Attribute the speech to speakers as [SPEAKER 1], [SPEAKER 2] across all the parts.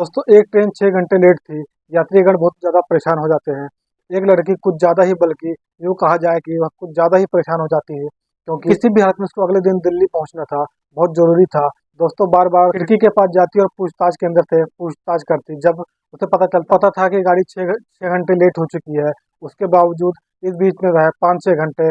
[SPEAKER 1] दोस्तों एक ट्रेन 6 घंटे लेट थी। यात्रीगण बहुत ज़्यादा परेशान हो जाते हैं। एक लड़की कुछ ज़्यादा ही, बल्कि यूँ कहा जाए कि वह कुछ ज़्यादा ही परेशान हो जाती है, क्योंकि किसी भी हालत में उसको अगले दिन दिल्ली पहुंचना था, बहुत ज़रूरी था। दोस्तों बार बार खिड़की के पास जाती और पूछताछ केंद्र से पूछताछ करती। जब उसे पता था कि गाड़ी छः घंटे लेट हो चुकी है, उसके बावजूद इस बीच में वह 5-6 घंटे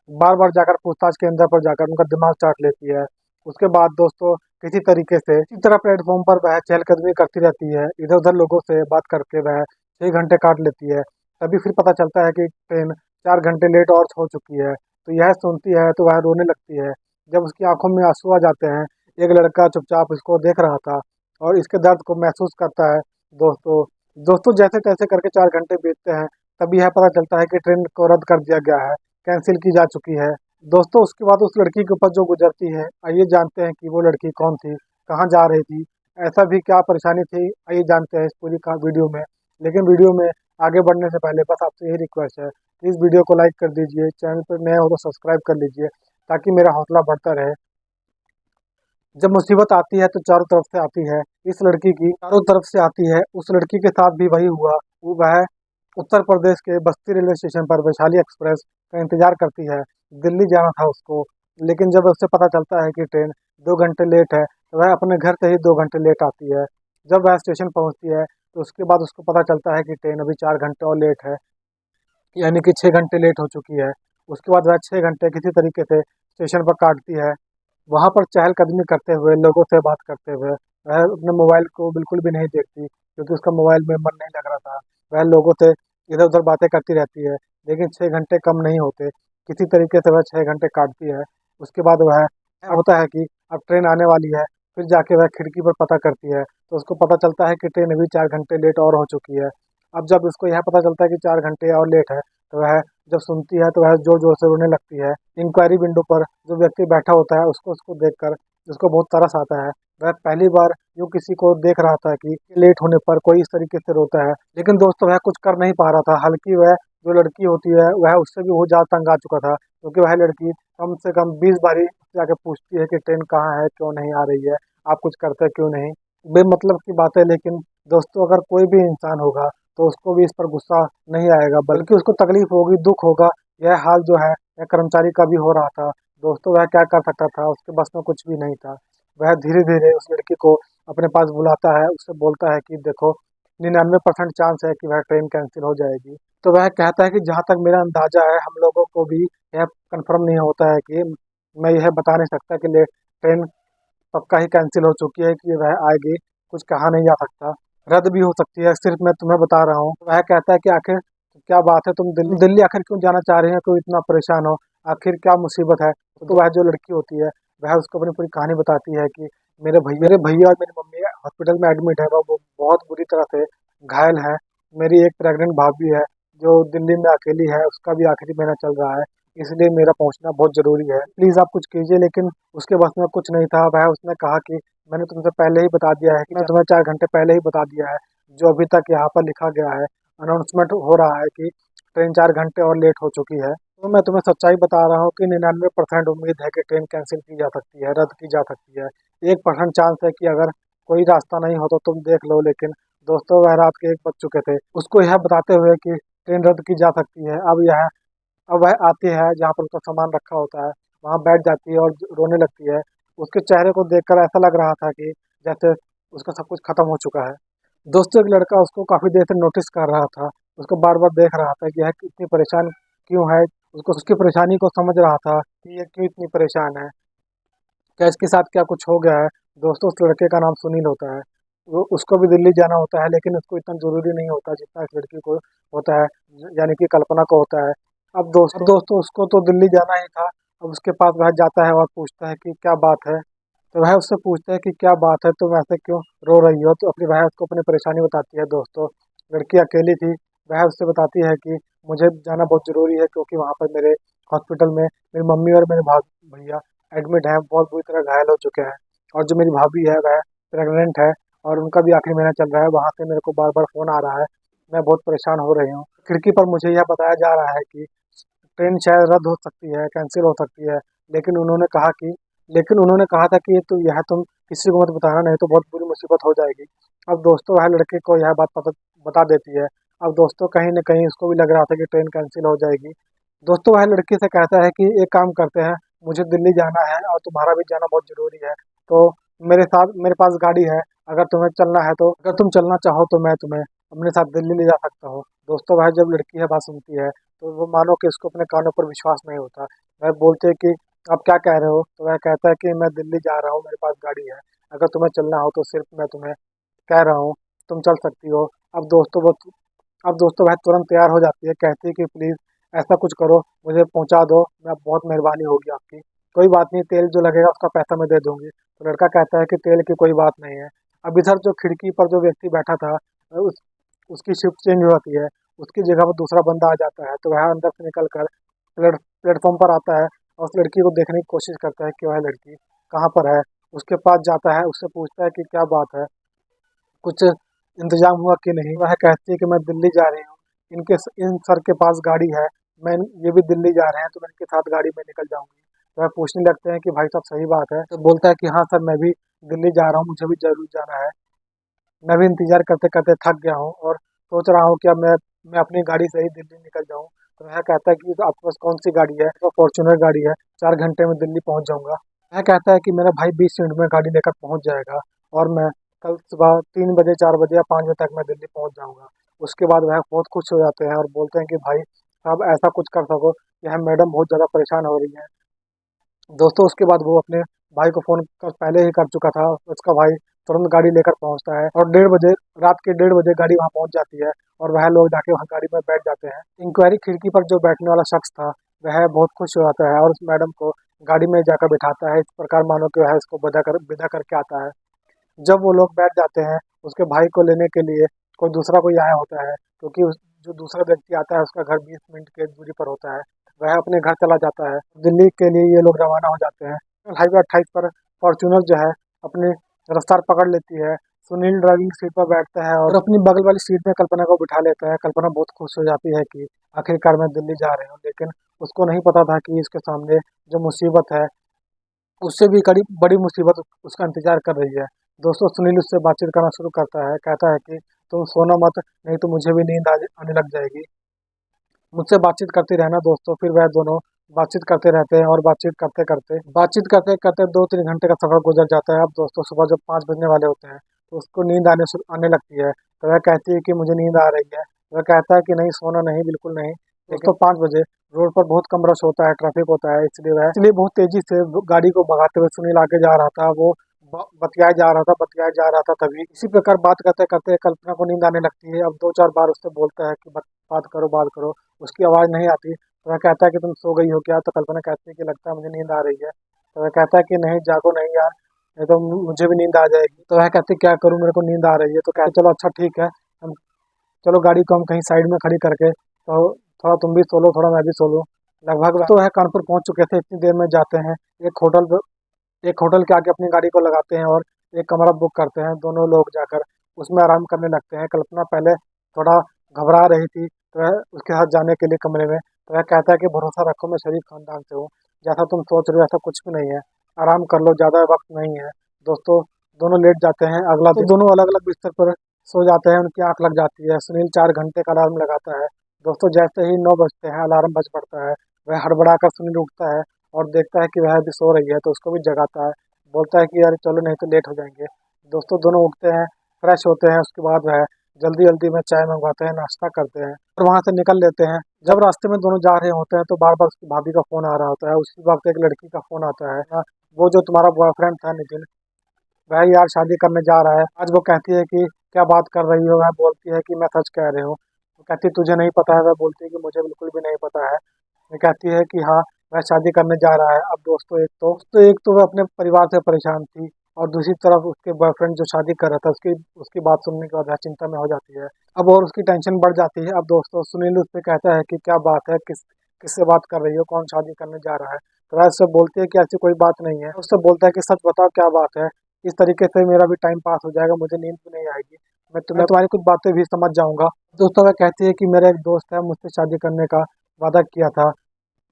[SPEAKER 1] बार बार जाकर पूछताछ केंद्र पर जाकर उनका दिमाग चाट लेती है। उसके बाद दोस्तों किसी तरीके से इसी तरह प्लेटफॉर्म पर वह चहलकदमी करती रहती है, इधर उधर लोगों से बात करके वह 6 घंटे काट लेती है। तभी फिर पता चलता है कि ट्रेन 4 घंटे लेट और हो चुकी है। तो यह सुनती है तो वह रोने लगती है। जब उसकी आंखों में आंसू आ जाते हैं, एक लड़का चुपचाप इसको देख रहा था और इसके दर्द को महसूस करता है। दोस्तों दोस्तों जैसे तैसे करके 4 घंटे बीतते हैं। तभी यह पता चलता है कि ट्रेन को रद्द कर दिया गया है, कैंसिल की जा चुकी है। दोस्तों उसके बाद उस लड़की के ऊपर जो गुजरती है, आइए जानते हैं कि वो लड़की कौन थी, कहाँ जा रही थी, ऐसा भी क्या परेशानी थी, आइए जानते हैं इस पूरी का वीडियो में। लेकिन वीडियो में आगे बढ़ने से पहले बस आपसे यही रिक्वेस्ट है कि इस वीडियो को लाइक कर दीजिए, चैनल पर नए हो तो सब्सक्राइब कर लीजिए, ताकि मेरा हौसला बढ़ता रहे। जब मुसीबत आती है तो चारों तरफ से आती है, इस लड़की की चारों तरफ से आती है। उस लड़की के साथ भी वही हुआ। वह उत्तर प्रदेश के बस्ती रेलवे स्टेशन पर वैशाली एक्सप्रेस का इंतजार करती है। दिल्ली जाना था उसको, लेकिन जब उससे पता चलता है कि ट्रेन 2 घंटे लेट है, तो वह अपने घर से ही 2 घंटे लेट आती है। जब वह स्टेशन पहुंचती है तो उसके बाद उसको पता चलता है कि ट्रेन अभी 4 घंटे और लेट है, यानी कि 6 घंटे लेट हो चुकी है। उसके बाद वह 6 घंटे किसी तरीके से स्टेशन पर काटती है। वहाँ पर चहलकदमी करते हुए, लोगों से बात करते हुए, वह अपने मोबाइल को बिल्कुल भी नहीं देखती, क्योंकि उसका मोबाइल में मन नहीं लग रहा था। वह लोगों से इधर उधर बातें करती रहती है, लेकिन 6 घंटे कम नहीं होते। किसी तरीके से वह 6 घंटे काटती है। उसके बाद वह होता है कि अब ट्रेन आने वाली है। फिर जाके वह खिड़की पर पता करती है, तो उसको पता चलता है कि ट्रेन अभी 4 घंटे लेट और हो चुकी है। अब जब उसको यह पता चलता है कि 4 घंटे और लेट है, तो वह जब सुनती है तो वह जोर जोर से रोने लगती है। इंक्वायरी विंडो पर जो व्यक्ति बैठा होता है, उसको उसको देखकर उसको बहुत तरस आता है। वह पहली बार यूँ किसी को देख रहा था कि लेट होने पर कोई इस तरीके से रोता है। लेकिन दोस्तों वह कुछ कर नहीं पा रहा था। हालांकि वह जो लड़की होती है वह उससे भी बहुत ज़्यादा तंग आ चुका था, क्योंकि वह लड़की कम से कम 20 बारी जाके पूछती है कि ट्रेन कहाँ है, क्यों नहीं आ रही है, आप कुछ करते क्यों नहीं। बेमतलब की बात है, लेकिन दोस्तों अगर कोई भी इंसान होगा तो उसको भी इस पर गुस्सा नहीं आएगा, बल्कि उसको तकलीफ होगी, दुख होगा। यह हाल जो है यह कर्मचारी का भी हो रहा था। दोस्तों वह क्या कर सकता था, उसके बस में कुछ भी नहीं था। वह धीरे धीरे उस लड़की को अपने पास बुलाता है, उससे बोलता है कि देखो, 99% चांस है कि वह ट्रेन कैंसिल हो जाएगी। तो वह कहता है कि जहाँ तक मेरा अंदाजा है, हम लोगों को भी यह कंफर्म नहीं होता है कि मैं यह बता नहीं सकता कि ट्रेन पक्का ही कैंसिल हो चुकी है कि वह आएगी, कुछ कहा नहीं जा सकता। रद्द भी हो सकती है, सिर्फ मैं तुम्हें बता रहा हूँ। वह कहता है कि आखिर क्या बात है, तुम दिल्ली दिल्ली आखिर क्यों जाना चाह रहे हैं, क्यों इतना परेशान हो, आखिर क्या मुसीबत है। तो वह जो लड़की होती है वह उसको अपनी पूरी कहानी बताती है कि मेरे भैया और मेरी मम्मी हॉस्पिटल में एडमिट है, वो बहुत बुरी तरह से घायल है। मेरी एक प्रेग्नेंट भाभी है जो दिल्ली में अकेली है, उसका भी आखिरी महीना चल रहा है, इसलिए मेरा पहुंचना बहुत ज़रूरी है, प्लीज़ आप कुछ कीजिए। लेकिन उसके बस में कुछ नहीं था। वह उसने कहा कि मैंने तुमसे पहले ही बता दिया है, कि मैं तुम्हें 4 घंटे पहले ही बता दिया है, जो अभी तक यहाँ पर लिखा गया है, अनाउंसमेंट हो रहा है कि ट्रेन 4 घंटे और लेट हो चुकी है। तो मैं तुम्हें सच्चाई बता रहा हूँ कि 99% उम्मीद है कि ट्रेन कैंसिल की जा सकती है, रद्द की जा सकती है। 1% चांस है कि अगर कोई रास्ता नहीं हो तो तुम देख लो। लेकिन दोस्तों वह रात के 1 बज चुके थे। उसको यह बताते हुए कि ट्रेन रद्द की जा सकती है, अब वह आती है जहाँ पर उसका सामान रखा होता है, वहाँ बैठ जाती है और रोने लगती है। उसके चेहरे को देखकर ऐसा लग रहा था कि जैसे उसका सब कुछ खत्म हो चुका है। दोस्तों एक लड़का उसको काफी देर से नोटिस कर रहा था, उसको बार बार देख रहा था कि यह इतनी परेशान क्यों है। उसको उसकी परेशानी को समझ रहा था कि ये क्यों इतनी परेशान है, क्या इसके साथ क्या कुछ हो गया है। दोस्तों उस लड़के का नाम सुनील होता है। वो उसको भी दिल्ली जाना होता है, लेकिन उसको इतना जरूरी नहीं होता जितना इस लड़की को होता है, यानी कि कल्पना को होता है। अब दोस्तों उसको तो दिल्ली जाना ही था। अब उसके पास वह जाता है और पूछता है कि क्या बात है। तो वह उससे पूछता है कि क्या बात है, तुम ऐसे क्यों रो रही हो। तो वह उसको अपनी परेशानी बताती है। दोस्तों लड़की अकेली थी। वह उससे बताती है कि मुझे जाना बहुत ज़रूरी है, क्योंकि वहाँ पर मेरे हॉस्पिटल में मेरी मम्मी और मेरे भैया एडमिट हैं, बहुत बुरी तरह घायल हो चुके हैं। और जो मेरी भाभी है वह प्रेग्नेंट है, और उनका भी आखिरी महीना चल रहा है। वहाँ से मेरे को बार बार फ़ोन आ रहा है, मैं बहुत परेशान हो रही हूँ। खिड़की पर मुझे यह बताया जा रहा है कि ट्रेन शायद रद्द हो सकती है, कैंसिल हो सकती है। लेकिन उन्होंने कहा कि लेकिन उन्होंने कहा था कि ये तो यह तुम किसी को मत बताना, नहीं तो बहुत बुरी मुसीबत हो जाएगी। अब दोस्तों वह लड़के को यह बात पता बता देती है। अब दोस्तों कहीं न कहीं उसको भी लग रहा था कि ट्रेन कैंसिल हो जाएगी। दोस्तों वह लड़की से कहता है कि एक काम करते हैं, मुझे दिल्ली जाना है और तुम्हारा भी जाना बहुत ज़रूरी है। तो मेरे पास गाड़ी है, अगर तुम्हें चलना है तो अगर तुम चलना चाहो तो मैं तुम्हें अपने साथ दिल्ली ले जा सकता हूँ। दोस्तों वह जब लड़की यह बात सुनती है, तो वो मानो कि उसको अपने कानों पर विश्वास नहीं होता। वह बोलती है कि आप क्या कह रहे हो? तो वह कहता है कि मैं दिल्ली जा रहा हूँ, मेरे पास गाड़ी है। अगर तुम्हें चलना हो तो सिर्फ मैं तुम्हें कह रहा हूँ, तुम चल सकती हो। अब दोस्तों वो अब दोस्तों वह तुरंत तैयार हो जाती है, कहती है कि प्लीज़ ऐसा कुछ करो, मुझे पहुँचा दो, मैं बहुत मेहरबानी होगी आपकी। कोई बात नहीं, तेल जो लगेगा उसका पैसा मैं दे दूँगी। तो लड़का कहता है कि तेल की कोई बात नहीं है। अब इधर जो खिड़की पर जो व्यक्ति बैठा था, उस उसकी शिफ्ट चेंज हो जाती है, उसकी जगह पर दूसरा बंदा आ जाता है, तो वह अंदर से निकल कर प्लेटफ़ॉर्म पर आता है और उस लड़की को देखने की कोशिश करता है कि वह लड़की कहाँ पर है। उसके पास जाता है, उससे पूछता है कि क्या बात है? कुछ इंतजाम हुआ कि नहीं? वह कहती है कि मैं दिल्ली जा रही हूँ, इन सर के पास गाड़ी है, मैं ये भी दिल्ली जा रहे हैं तो मैं इनके साथ गाड़ी में निकल जाऊंगी। तो वह पूछने लगते हैं कि भाई साहब सही बात है? तो बोलता है कि हाँ सर, मैं भी दिल्ली जा रहा हूँ, मुझे भी जरूर जाना है। मैं भी इंतजार करते करते थक गया हूँ और सोच रहा हूँ कि अब मैं अपनी गाड़ी से ही दिल्ली निकल जाऊँ। तो वह कहता है कि तो आपके पास कौन सी गाड़ी है? तो फॉर्च्यूनर गाड़ी है, 4 घंटे में दिल्ली पहुंच जाऊंगा। वह कहता है कि मेरा भाई 20 मिनट में गाड़ी लेकर पहुंच जाएगा और मैं कल सुबह 3 बजे, 4 बजे या 5 बजे तक मैं दिल्ली पहुंच जाऊंगा। उसके बाद वह बहुत खुश हो जाते हैं और बोलते हैं कि भाई साहब ऐसा कुछ कर सको, यह मैडम बहुत ज़्यादा परेशान हो रही है। दोस्तों उसके बाद वो अपने भाई को फ़ोन कर पहले ही कर चुका था। उसका भाई तुरंत गाड़ी लेकर पहुंचता है और 1:30 बजे, रात के 1:30 बजे गाड़ी वहां पहुंच जाती है और वह लोग जाके वहां गाड़ी में बैठ जाते हैं। इंक्वायरी खिड़की पर जो बैठने वाला शख्स था, वह बहुत खुश हो जाता है और उस मैडम को गाड़ी में जाकर बिठाता है, इस प्रकार मानो कि वह इसको विदा करके आता है। जब वो लोग बैठ जाते हैं, उसके भाई को लेने के लिए कोई आया होता है, क्योंकि जो दूसरा व्यक्ति आता है उसका घर 20 मिनट की दूरी पर होता है। वह अपने घर चला जाता है। दिल्ली के लिए ये लोग रवाना हो जाते हैं। हाईवे 28 पर फॉर्च्यूनर जो है अपने रफ्तार पकड़ लेती है। सुनील ड्राइविंग सीट पर बैठता है और अपनी बगल वाली सीट में कल्पना को बिठा लेता है। कल्पना बहुत खुश हो जाती है कि आखिरकार मैं दिल्ली जा रही हूँ, लेकिन उसको नहीं पता था कि इसके सामने जो मुसीबत है, उससे भी कड़ी बड़ी मुसीबत उसका इंतजार कर रही है। दोस्तों सुनील उससे बातचीत करना शुरू करता है, कहता है कि तुम सोना मत, नहीं तो मुझे भी नींद आने लग जाएगी। मुझसे बातचीत करते रहना दोस्तों। फिर वह दोनों बातचीत करते रहते हैं और बातचीत करते करते 2-3 घंटे का सफर गुजर जाता है। अब दोस्तों सुबह जब 5 बजने वाले होते हैं, तो उसको नींद आने लगती है। तो वह कहती है कि मुझे नींद आ रही है। वह कहता है कि नहीं, सोना नहीं, बिल्कुल नहीं। दोस्तों 5 बजे रोड पर बहुत कम रश होता है, ट्रैफिक होता है, इसलिए बहुत तेजी से गाड़ी को भगाते हुए सुनील आगे जा रहा था। वो बतियाए जा रहा था, तभी इसी प्रकार बात करते करते कल्पना को नींद आने लगती है। अब 2-4 बार उससे बोलता है कि बात करो। उसकी आवाज़ नहीं आती। तो वह कहता है कि तुम सो गई हो क्या? तो कल्पना कहती है कि लगता है मुझे नींद आ रही है। तो वह कहता है कि नहीं, जागो नहीं यार, नहीं तो मुझे भी नींद आ जाएगी। तो वह कहती है क्या करूँ, मेरे को नींद आ रही है। तो कहते चलो अच्छा ठीक है, हम चलो गाड़ी को हम कहीं साइड में खड़ी करके, तो थोड़ा तुम भी सो लो, थोड़ा मैं भी सो लूँ। लगभग तो वह कानपुर पहुंच चुके थे, इतनी देर में जाते हैं एक होटल के आगे अपनी गाड़ी को लगाते हैं और एक कमरा बुक करते हैं। दोनों लोग जाकर उसमें आराम करने लगते हैं। कल्पना पहले थोड़ा घबरा रही थी, तो वह उसके साथ जाने के लिए कमरे में, तो वह कहता है कि भरोसा रखो, मैं शरीफ खानदान से हूँ, जैसा तुम सोच रहे हो ऐसा कुछ भी नहीं है, आराम कर लो, ज़्यादा वक्त नहीं है। दोस्तों दोनों लेट जाते हैं। अगला दिन दोनों अलग अलग बिस्तर पर सो जाते हैं, उनकी आंख लग जाती है। सुनील 4 घंटे का अलार्म लगाता है। दोस्तों जैसे ही 9 बजते हैं, अलार्म बज पड़ता है। वह हड़बड़ा कर सुनील उठता है और देखता है कि वह अभी सो रही है, तो उसको भी जगाता है। बोलता है कि यार चलो, नहीं तो लेट हो जाएंगे। दोस्तों दोनों उठते हैं, फ्रेश होते हैं, उसके बाद वह जल्दी जल्दी में चाय मंगवाते हैं, नाश्ता करते हैं और वहां से निकल लेते हैं। जब रास्ते में दोनों जा रहे होते हैं, तो बार बार उसकी भाभी का फोन आ रहा होता है। उसी वक्त एक लड़की का फोन आता है, "हाँ, वो जो तुम्हारा बॉयफ्रेंड था नितिन, वह यार शादी करने जा रहा है आज।" वो कहती है कि क्या बात कर रही हो? वह बोलती है कि मैं सच कह रही हूँ। वो कहती है तुझे नहीं पता है? वह बोलती है कि मुझे बिल्कुल भी नहीं पता है। वो कहती है कि हाँ, वह शादी करने जा रहा है। अब दोस्तों एक तो वह अपने परिवार से परेशान थी और दूसरी तरफ उसके बॉयफ्रेंड जो शादी कर रहा था, उसकी उसकी बात सुनने के बाद वह चिंता में हो जाती है। अब और उसकी टेंशन बढ़ जाती है। अब दोस्तों सुनील उससे कहता है कि क्या बात है, किससे बात कर रही हो, कौन शादी करने जा रहा है? तो वह उससे बोलती है कि ऐसी कोई बात नहीं है। उससे बोलता है कि सच बताओ क्या बात है, इस तरीके से मेरा भी टाइम पास हो जाएगा, मुझे नींद भी नहीं आएगी, मैं तुम्हारी कुछ बातें भी समझ जाऊंगा। दोस्तों वह कहती है कि मेरा एक दोस्त है, मुझसे शादी करने का वादा किया था,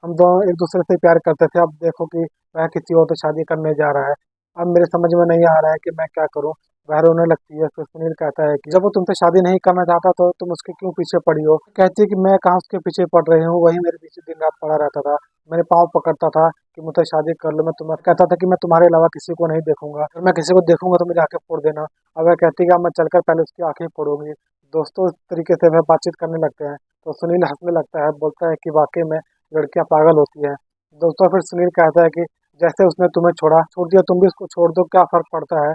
[SPEAKER 1] हम दोनों एक दूसरे से प्यार करते थे, अब देखो कि वह किसी और से शादी करने जा रहा है। अब मेरे समझ में नहीं आ रहा है कि मैं क्या करूं। वह रोने लगती है। फिर सुनील कहता है कि जब वो तुमसे शादी नहीं करना चाहता तो तुम उसके क्यों पीछे पड़ी हो। कहती है कि मैं कहाँ उसके पीछे पड़ रही हूँ, वही मेरे पीछे दिन रात पड़ा रहता था, मेरे पाँव पकड़ता था कि मुझसे शादी कर लो। मैं तुम्हें कहता था कि मैं तुम्हारे अलावा किसी को नहीं देखूंगा, अगर मैं किसी को देखूंगा तो मेरी आंखें फोड़ देना। अब वह कहती है कि अब मैं चलकर पहले उसकी आंखें फोड़ूंगी। दोस्तों इस तरीके से वह बातचीत करने लगते हैं। तो सुनील हंसने लगता है, बोलता है कि वाकई में लड़कियां पागल होती है। दोस्तों फिर सुनील कहता है कि जैसे उसने तुम्हें छोड़ दिया तुम भी उसको छोड़ दो, क्या फर्क पड़ता है।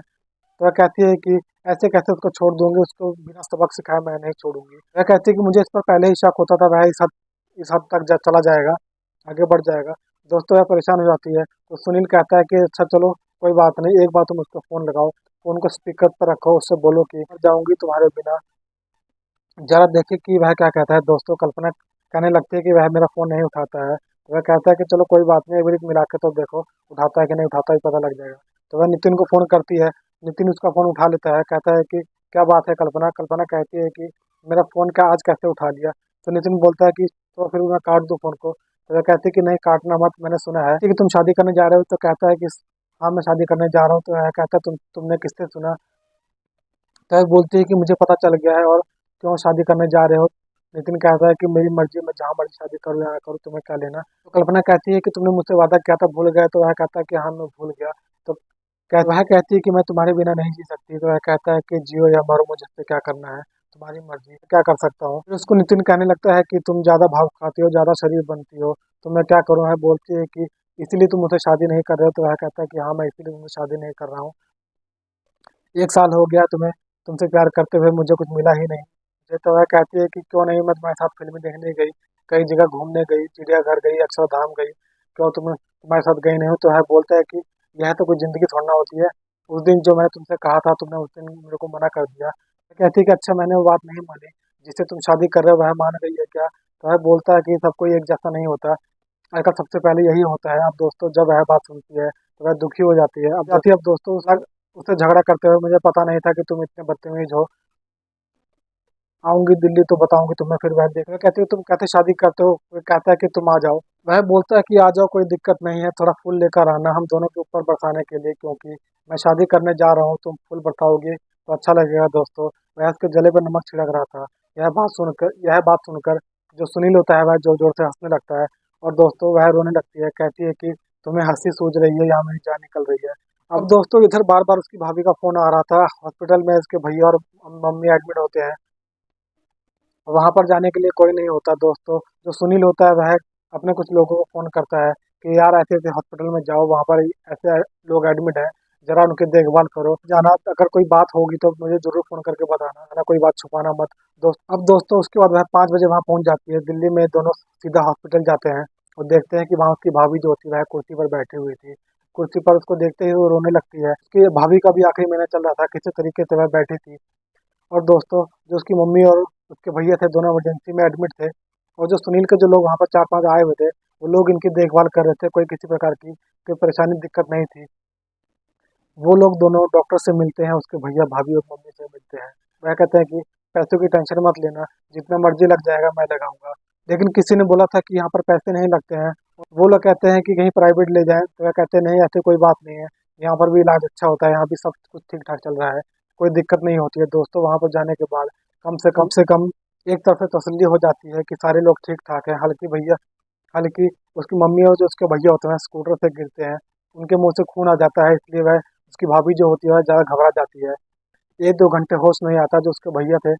[SPEAKER 1] तो वह कहती है कि ऐसे कैसे उसको छोड़ दूंगी, उसको बिना सबक सिखाए मैं नहीं छोड़ूंगी। वह कहती है कि मुझे इस पर पहले ही शक होता था, वह इस हद तक चला जाएगा, आगे बढ़ जाएगा। दोस्तों वह परेशान हो जाती है। तो सुनील कहता है कि अच्छा चलो कोई बात नहीं, एक बार तुम उसको फोन लगाओ, फोन को स्पीकर पर रखो, उससे बोलो कि मर जाऊंगी तुम्हारे बिना, जरा देखे कि वह क्या कहता है। दोस्तों कल्पना कहने लगती है कि वह मेरा फोन नहीं उठाता है। तो वह कहता है कि चलो कोई बात नहीं, एक बार मिला के तो देखो उठाता है कि नहीं उठाता, ही पता लग जाएगा। तो वह नितिन को फोन करती है। नितिन उसका फोन उठा लेता है, कहता है कि क्या बात है कल्पना। कल्पना कहती है कि मेरा फोन क्या आज कैसे उठा लिया। तो नितिन बोलता है कि तो फिर मैं काट दूं फोन को। तो वह कहती है कि नहीं काटना मत, मैंने सुना है कि तुम शादी करने जा रहे हो। तो कहता है कि हाँ मैं शादी करने जा रहा हूँ। तो वह कहता है तुमने किससे सुना। तो वह बोलती है कि मुझे पता चल गया है, और क्यों शादी करने जा रहे हो। नितिन कहता है कि मेरी मर्जी, मैं जहाँ मर्जी शादी करूँ या ना करूँ, तुम्हें क्या लेना। तो कल्पना कहती है कि तुमने मुझसे वादा किया था भूल गए। तो वह कहता है कि हाँ मैं भूल गया। तो वह कहती है कि मैं तुम्हारे बिना नहीं जी सकती। तो वह कहता है कि जियो या मरो, मुझे इससे क्या करना है, तुम्हारी मर्जी, क्या कर सकता हूँ। फिर उसको नितिन कहने लगता है कि तुम ज्यादा भाव खाती हो, ज्यादा शरीर बनती हो, तो मैं क्या करूँ। है बोलती है कि इसीलिए तुम मुझसे शादी नहीं कर रहे हो। तो वह कहता है कि हाँ मैं इसीलिए तुमसे शादी नहीं कर रहा हूँ, 1 साल हो गया तुम्हें, तुमसे प्यार करते हुए मुझे कुछ मिला ही नहीं। मुझे तो वह कहती है कि क्यों नहीं, मैं तुम्हारे साथ फिल्में देखने गई, कई जगह घूमने गई, चिड़ियाघर गई, अक्षरधाम गई, क्यों तुम्हारे साथ गई नहीं हो। तो वह बोलता है कि यह तो कोई जिंदगी थोड़ा ना होती है, उस दिन जो मैंने तुमसे कहा था तुमने उस दिन मेरे को मना कर दिया। वह कहती है कि अच्छा मैंने वो बात नहीं मानी, जिससे तुम शादी कर रहे हो वह मान गई है क्या। तो वह बोलता है कि सब कोई एक जैसा नहीं होता, आजकल सबसे पहले यही होता है। अब दोस्तों जब वह बात सुनती है तो वह दुखी हो जाती है। अब दोस्तों उससे झगड़ा करते हुए, मुझे पता नहीं था कि तुम इतने बदतमीज हो, आऊंगी दिल्ली तो बताऊंगी तुम्हें। फिर वह देख, वह कहती है तुम कैसे शादी करते हो। वह कहता है कि तुम आ जाओ। वह बोलता है कि आ जाओ कोई दिक्कत नहीं है, थोड़ा फूल लेकर आना हम दोनों के ऊपर बरसाने के लिए, क्योंकि मैं शादी करने जा रहा हूँ, तुम फूल बरसाओगे तो अच्छा लगेगा। दोस्तों वह उसके गले पर नमक छिड़क रहा था। यह बात सुनकर जो सुनील होता है वह जोर जोर से हंसने लगता है। और दोस्तों वह रोने लगती है, कहती है कि तुम्हें हंसी सूझ रही है या मेरी जान निकल रही है। अब दोस्तों इधर बार बार उसकी भाभी का फोन आ रहा था। हॉस्पिटल में उसके भैया और मम्मी एडमिट होते हैं। वहां पर जाने के लिए कोई नहीं होता। दोस्तों जो सुनील होता है वह अपने कुछ लोगों को फोन करता है कि यार ऐसे ऐसे हॉस्पिटल में जाओ, वहां पर ऐसे लोग एडमिट हैं, जरा उनकी देखभाल करो, जाना, अगर कोई बात होगी तो मुझे जरूर फोन करके बताना, है ना, कोई बात छुपाना मत। अब दोस्तों उसके बाद वह 5 बजे वहां पहुंच जाती है दिल्ली में। दोनों सीधा हॉस्पिटल जाते हैं और देखते हैं कि वहाँ उसकी भाभी जो होती है वह कुर्सी पर बैठी हुई थी। कुर्सी पर उसको देखते ही वो रोने लगती है। उसकी भाभी का भी आखिरी महीना चल रहा था, किसी तरीके से वह बैठी थी। और दोस्तों जो उसकी मम्मी और उसके भैया थे दोनों इमरजेंसी में एडमिट थे। और जो सुनील के जो लोग वहाँ पर 4-5 आए हुए थे, वो लोग इनकी देखभाल कर रहे थे, कोई किसी प्रकार की कोई परेशानी दिक्कत नहीं थी। वो लोग दोनों डॉक्टर से मिलते हैं, उसके भैया भाभी और मम्मी से मिलते हैं। वह कहते हैं कि पैसों की टेंशन मत लेना, जितना मर्जी लग जाएगा मैं लगाऊंगा। लेकिन किसी ने बोला था कि यहाँ पर पैसे नहीं लगते हैं। वो लोग कहते हैं कि कहीं प्राइवेट ले जाएं। तो वह कहते हैं नहीं ऐसी कोई बात नहीं है, यहाँ पर भी इलाज अच्छा होता है, यहाँ भी सब कुछ ठीक ठाक चल रहा है, कोई दिक्कत नहीं होती है। दोस्तों वहां पर जाने के बाद कम से कम एक तरफ से तसल्ली हो जाती है कि सारे लोग ठीक ठाक हैं। हालांकि उसकी मम्मी और जो उसके भैया होते हैं स्कूटर से गिरते हैं, उनके मुंह से खून आ जाता है, इसलिए वह उसकी भाभी जो होती है वह ज़्यादा घबरा जाती है। 1-2 घंटे होश नहीं आता। जो उसके भैया थे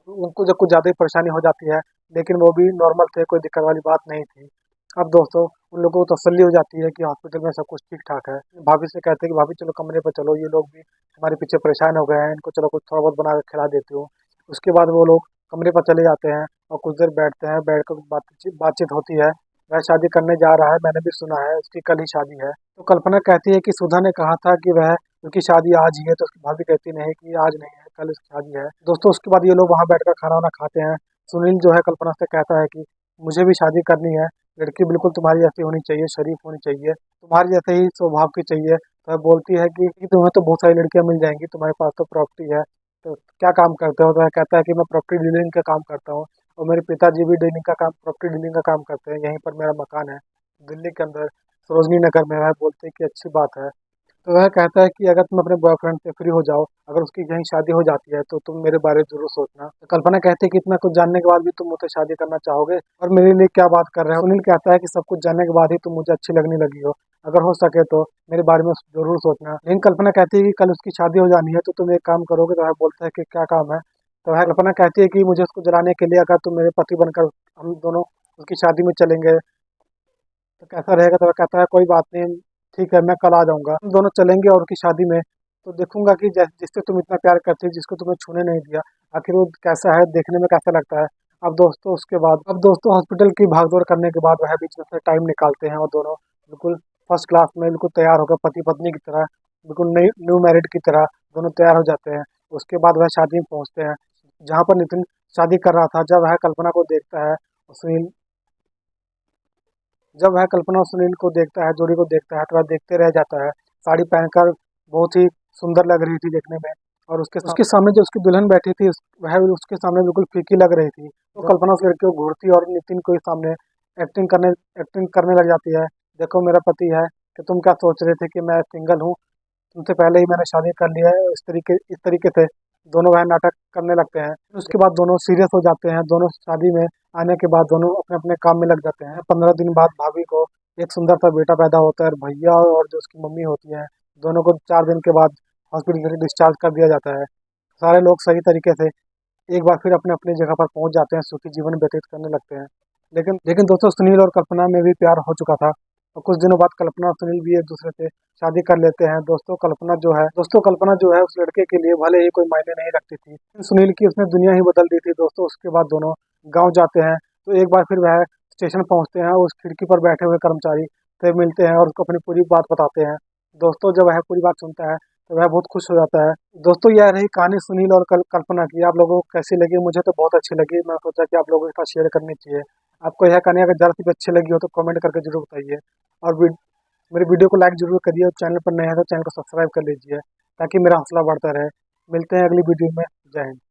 [SPEAKER 1] उनको जब कुछ ज़्यादा ही परेशानी हो जाती है, लेकिन वो भी नॉर्मल थे, कोई दिक्कत वाली बात नहीं थी। अब दोस्तों उन लोगों को तसल्ली हो जाती है कि हॉस्पिटल में सब कुछ ठीक ठाक है। भाभी से कहते हैं कि भाभी चलो कमरे पर चलो, ये लोग भी हमारे पीछे परेशान हो गए हैं, इनको चलो कुछ थोड़ा बहुत बना के खिला देती हूँ। उसके बाद वो लोग कमरे पर चले जाते हैं और कुछ देर बैठते हैं, बैठ कर बातचीत बातचीत होती है। वह शादी करने जा रहा है, मैंने भी सुना है, उसकी कल ही शादी है। तो कल्पना कहती है कि सुधा ने कहा था कि वह उनकी शादी आज ही है। तो उसकी भाभी कहती नहीं कि आज नहीं है, कल उसकी शादी है। दोस्तों उसके बाद ये लोग वहां बैठकर खाना वाना खाते हैं। सुनील जो है कल्पना से कहता है कि मुझे भी शादी करनी है, लड़की बिल्कुल तुम्हारी जैसी होनी चाहिए, शरीफ होनी चाहिए, तुम्हारे जैसे ही स्वभाव की चाहिए। तो वह बोलती है कि तुम्हें तो बहुत सारी लड़कियां मिल जाएंगी, तुम्हारे पास तो प्रॉपर्टी है, तो क्या काम करते हो। तो वह कहता है कि मैं प्रॉपर्टी डीलिंग का काम करता हूँ, और मेरे पिताजी भी डीलिंग का काम, प्रॉपर्टी डीलिंग का काम करते हैं, यहीं पर मेरा मकान है दिल्ली के अंदर सरोजनी नगर में। वह बोलते हैं कि अच्छी बात है। तो वह कहता है कि अगर तुम अपने बॉयफ्रेंड से फ्री हो जाओ, अगर उसकी यहीं शादी हो जाती है तो तुम मेरे बारे में जरूर सोचना। तो कल्पना कहती है कि इतना कुछ जानने के बाद भी तुम मुझसे शादी करना चाहोगे और मेरे लिए क्या बात कर रहे हो। सुनील कहता है कि सब कुछ जानने के बाद ही तुम मुझे अच्छी लगने लगी हो, अगर हो सके तो मेरे बारे में जरूर सोचना। लेकिन कल्पना कहती है कि कल उसकी शादी हो जानी है तो तुम एक काम करोगे। तो वह बोलता है कि क्या काम है। तो वह कल्पना कहती है कि मुझे उसको जलाने के लिए अगर तुम मेरे पति बनकर हम दोनों उसकी शादी में चलेंगे तो कैसा रहेगा। तो वह कहता है कोई बात नहीं, ठीक है, मैं कल आ जाऊंगा, हम दोनों चलेंगे और उसकी शादी में तो देखूंगा कि जिससे तुम इतना प्यार करते हो, जिसको तुम्हें छूने नहीं दिया, आखिर वो कैसा है, देखने में कैसा लगता है। अब दोस्तों हॉस्पिटल की भागदौड़ करने के बाद वह बीच में से टाइम निकालते हैं और दोनों बिल्कुल फर्स्ट क्लास में बिल्कुल तैयार होकर पति पत्नी की तरह, बिल्कुल नई न्यू मैरिड की तरह दोनों तैयार हो जाते हैं। उसके बाद वह शादी में पहुंचते हैं जहाँ पर नितिन शादी कर रहा था। जब वह कल्पना को देखता है, सुनील जब वह कल्पना और सुनील को देखता है, जोड़ी को देखता है, तो वह देखते रह जाता है। साड़ी पहनकर बहुत ही सुंदर लग रही थी देखने में, और उसके सामने जो उसकी दुल्हन बैठी थी वह भी उसके सामने बिल्कुल फीकी लग रही थी। तो कल्पना उस लड़की को घूरती और नितिन को ही सामने एक्टिंग करने लग जाती है। देखो मेरा पति है, कि तुम क्या सोच रहे थे कि मैं सिंगल हूँ, तुमसे पहले ही मैंने शादी कर लिया है। इस तरीके से दोनों वह नाटक करने लगते हैं। उसके बाद दोनों सीरियस हो जाते हैं। दोनों शादी में आने के बाद दोनों अपने अपने काम में लग जाते हैं। 15 दिन बाद भाभी को एक सुंदर सा बेटा पैदा होता है, और भैया और जो उसकी मम्मी होती है, दोनों को 4 दिन के बाद हॉस्पिटल से डिस्चार्ज कर दिया जाता है। सारे लोग सही तरीके से एक बार फिर अपने अपनी जगह पर पहुंच जाते हैं, सुखी जीवन व्यतीत करने लगते हैं। लेकिन दोस्तों सुनील और कल्पना में भी प्यार हो चुका था, और कुछ दिनों बाद कल्पना और सुनील भी एक दूसरे से शादी कर लेते हैं। दोस्तों कल्पना जो है उस लड़के के लिए भले ही कोई मायने नहीं रखती थी, लेकिन सुनील की उसने दुनिया ही बदल दी थी। दोस्तों उसके बाद दोनों गाँव जाते हैं, तो एक बार फिर वह स्टेशन पहुंचते हैं, उस खिड़की पर बैठे हुए कर्मचारी से मिलते हैं और उसको अपनी पूरी बात बताते हैं। दोस्तों जब वह पूरी बात सुनता है तो वह बहुत खुश हो जाता है। दोस्तों यह रही कहानी सुनील और कल्पना की। आप लोगों को कैसी लगी? मुझे तो बहुत अच्छी लगी। मैं सोचा कि आप लोगों के साथ शेयर करनी चाहिए। आपको यह कहानी अगर जरा सी भी अच्छी लगी हो तो कमेंट करके जरूर बताइए, और मेरे वीडियो को लाइक जरूर करिए, और चैनल पर नए हैं तो चैनल को सब्सक्राइब कर लीजिए ताकि मेरा हौसला बढ़ता रहे। मिलते हैं अगली वीडियो में। जय हिंद।